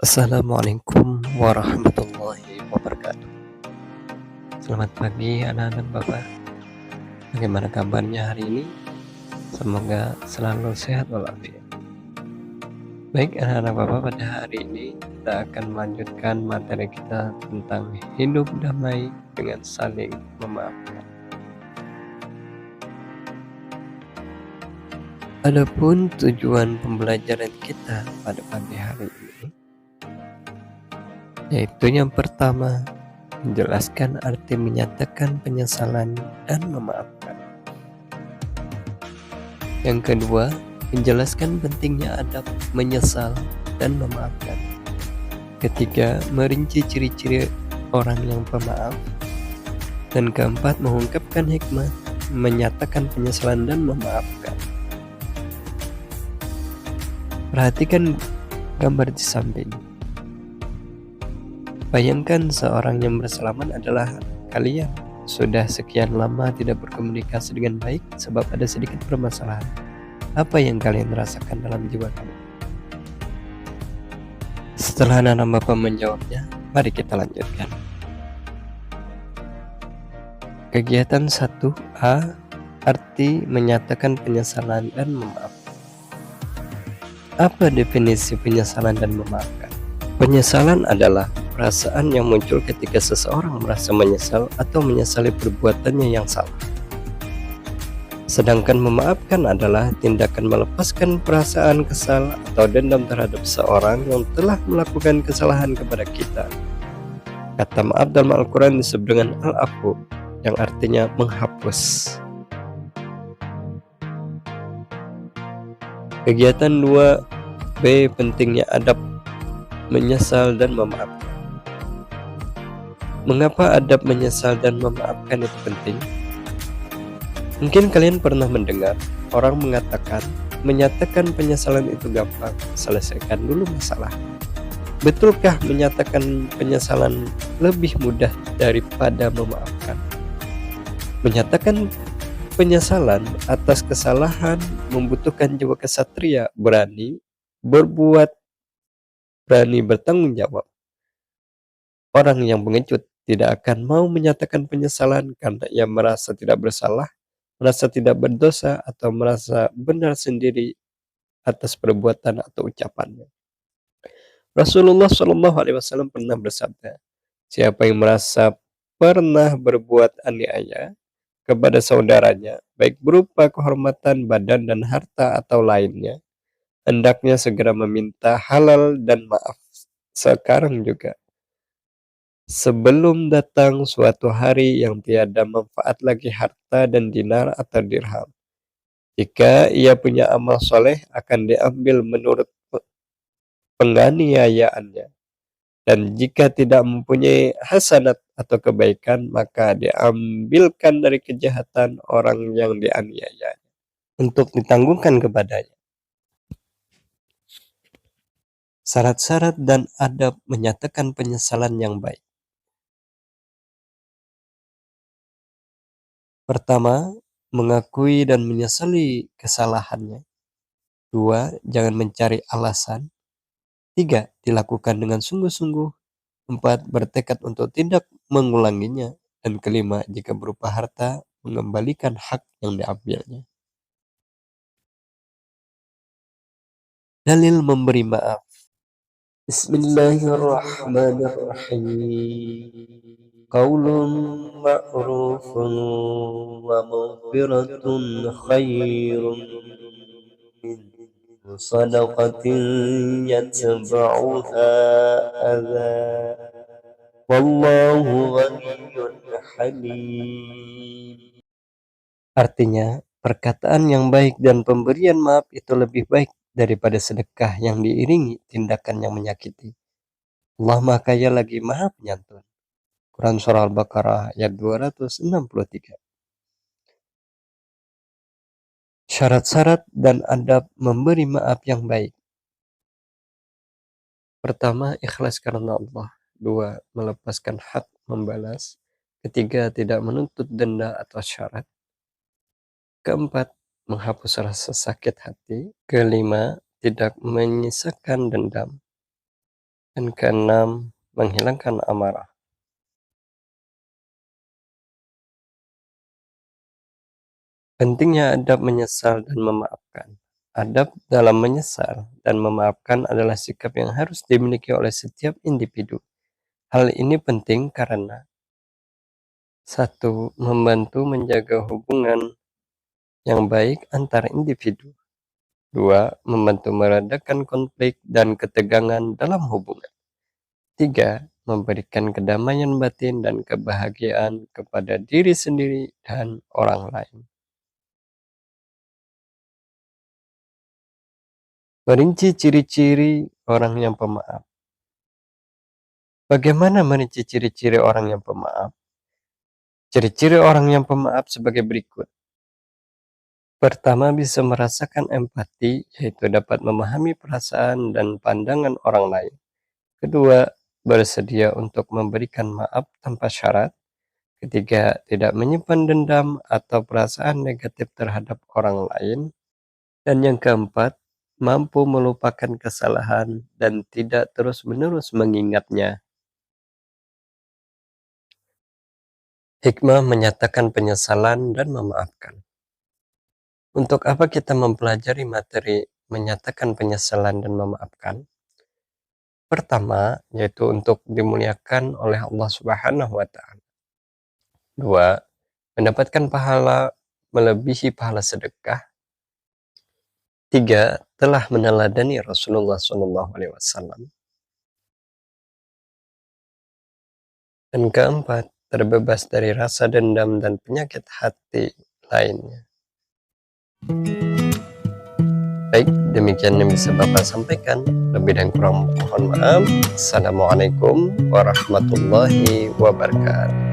Assalamualaikum warahmatullahi wabarakatuh. Selamat pagi anak-anak Bapak. Bagaimana kabarnya hari ini? Semoga selalu sehat walafiat. Baik anak-anak Bapak, pada hari ini kita akan melanjutkan materi kita tentang hidup damai dengan saling memaafkan. Adapun tujuan pembelajaran kita pada pagi hari ini, yaitu yang pertama, menjelaskan arti menyatakan penyesalan dan memaafkan. Yang kedua, menjelaskan pentingnya adab menyesal dan memaafkan. Ketiga, merinci ciri-ciri orang yang pemaaf. Dan keempat, mengungkapkan hikmah menyatakan penyesalan dan memaafkan. Perhatikan gambar di samping. Bayangkan seorang yang bersalaman adalah kalian. Sudah sekian lama tidak berkomunikasi dengan baik sebab ada sedikit permasalahan. Apa yang kalian rasakan dalam jiwa kalian? Setelah anak-anak Bapak menjawabnya, mari kita lanjutkan. Kegiatan 1A, arti menyatakan penyesalan dan memaafkan. Apa definisi penyesalan dan memaafkan? Penyesalan adalah perasaan yang muncul ketika seseorang merasa menyesal atau menyesali perbuatannya yang salah. Sedangkan memaafkan adalah tindakan melepaskan perasaan kesal atau dendam terhadap seorang yang telah melakukan kesalahan kepada kita. Kata maaf dalam Al-Quran disebut dengan al-afu, yang artinya menghapus. Kegiatan 2B, pentingnya adab menyesal dan memaafkan. Mengapa adab menyesal dan memaafkan itu penting? Mungkin kalian pernah mendengar orang mengatakan menyatakan penyesalan itu gampang, selesaikan dulu masalah. Betulkah menyatakan penyesalan lebih mudah daripada memaafkan? Menyatakan penyesalan atas kesalahan membutuhkan jiwa kesatria, berani berbuat, berani bertanggung jawab. Orang yang pengecut tidak akan mau menyatakan penyesalan karena ia merasa tidak bersalah, merasa tidak berdosa, atau merasa benar sendiri atas perbuatan atau ucapannya. Rasulullah SAW pernah bersabda, siapa yang merasa pernah berbuat aniaya kepada saudaranya, baik berupa kehormatan badan dan harta atau lainnya, hendaknya segera meminta halal dan maaf sekarang juga, sebelum datang suatu hari yang tiada manfaat lagi harta dan dinar atau dirham. Jika ia punya amal soleh, akan diambil menurut penganiayaannya. Dan jika tidak mempunyai hasanat atau kebaikan, maka diambilkan dari kejahatan orang yang dianiaya untuk ditanggungkan kepadanya. Syarat-syarat dan adab menyatakan penyesalan yang baik. Pertama, mengakui dan menyesali kesalahannya. 2, jangan mencari alasan. 3, dilakukan dengan sungguh-sungguh. 4, bertekad untuk tidak mengulanginya. Dan kelima, jika berupa harta, mengembalikan hak yang diambilnya. Dalil memberi maaf. Bismillahirrahmanirrahim. Qaulun ma'rufun wa maghfiratun khairun min sadaqatin yatba'uha adha. Wallahu ghaniyyun halim. Artinya, perkataan yang baik dan pemberian maaf itu lebih baik daripada sedekah yang diiringi tindakan yang menyakiti. Allah Maha Kaya lagi Maha Penyantun. Quran Surah Al-Baqarah ayat 263. Syarat-syarat dan adab memberi maaf yang baik. Pertama, ikhlas karena Allah. 2, melepaskan hak membalas. 3, tidak menuntut denda atau syarat. 4, menghapus rasa sakit hati. 5, tidak menyisakan dendam. Dan keenam, menghilangkan amarah. Pentingnya adab menyesal dan memaafkan. Adab dalam menyesal dan memaafkan adalah sikap yang harus dimiliki oleh setiap individu. Hal ini penting karena satu, membantu menjaga hubungan yang baik antar individu. Dua, membantu meredakan konflik dan ketegangan dalam hubungan. Tiga, memberikan kedamaian batin dan kebahagiaan kepada diri sendiri dan orang lain. Merinci ciri-ciri orang yang pemaaf. Bagaimana merinci ciri-ciri orang yang pemaaf? Ciri-ciri orang yang pemaaf sebagai berikut. Pertama, bisa merasakan empati, yaitu dapat memahami perasaan dan pandangan orang lain. Kedua, bersedia untuk memberikan maaf tanpa syarat. Ketiga, tidak menyimpan dendam atau perasaan negatif terhadap orang lain. Dan yang keempat, mampu melupakan kesalahan dan tidak terus-menerus mengingatnya. Hikmah menyatakan penyesalan dan memaafkan. Untuk apa kita mempelajari materi menyatakan penyesalan dan memaafkan? Pertama, yaitu untuk dimuliakan oleh Allah Subhanahu wa Ta'ala. Dua, mendapatkan pahala melebihi pahala sedekah. Tiga, telah meneladani Rasulullah SAW. Dan keempat, terbebas dari rasa dendam dan penyakit hati lainnya. Baik, demikian yang bisa Bapak sampaikan. Lebih dan kurang mohon maaf. Assalamualaikum warahmatullahi wabarakatuh.